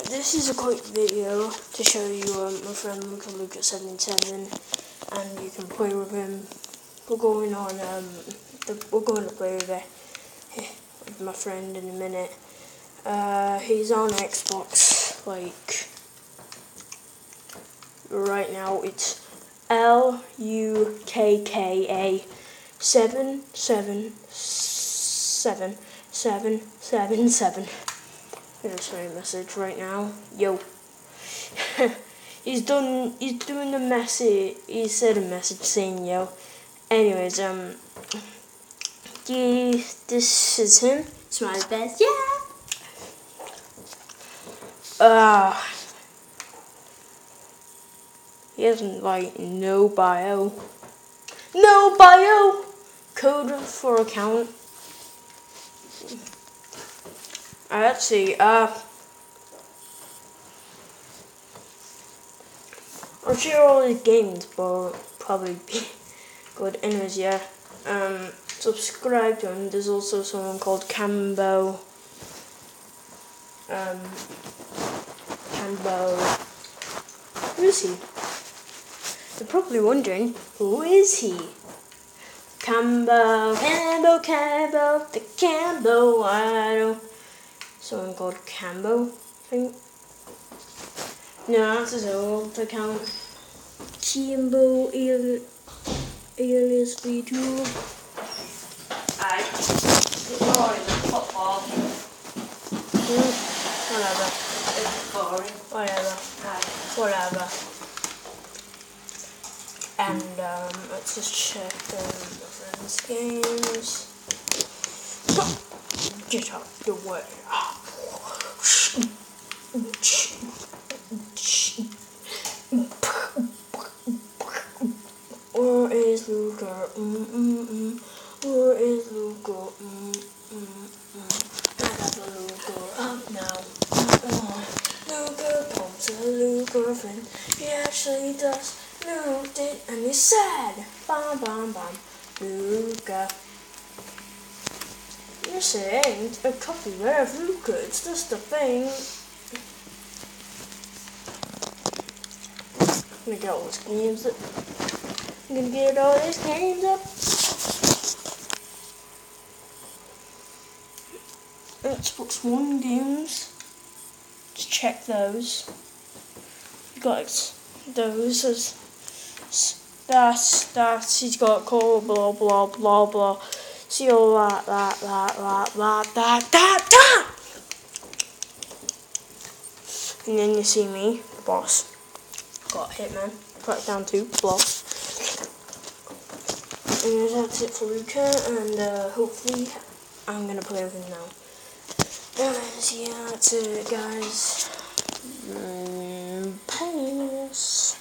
This is a quick video to show you my friend Lucca 77, and you can play with him. We're going to play with it with my friend in a minute. He's on Xbox, like right now. It's LUCKA 7777777. Here's my message right now. Yo. He's doing the message. He said a message saying yo. Anyways, this is him. Smiley best. Yeah. He hasn't like no bio. No bio. Code for account. Let's see. I'll share all these games, but probably be good. Anyways, yeah. Subscribe to him. There's also someone called Cambo. Who is he? You're probably wondering, who is he? Cambo, the Cambo, I don't. Someone called Cambo, I think. No, that's his old account. Cambo alias V2. Football. Whatever. It's boring. Whatever. And let's just check my friend's games. Get out the way. Where is Lucca? Where is Lucca? I got the Lucca up now. Lucca pumps a Lucca friend. He actually does. Looked it and he said, bam bam bam, Lucca. This ain't a copyright of Lucca, it's just a thing. I'm gonna get all these games up. I'm gonna get all these games up. Xbox One games. Let's check those. You got those as that's he's got call blah blah blah blah. See all that. And then you see me, the boss. Got Hitman, put it down to boss. And that's it for Lucca, and hopefully I'm gonna play with him now. Anyways, yeah, that's it, guys. Peace.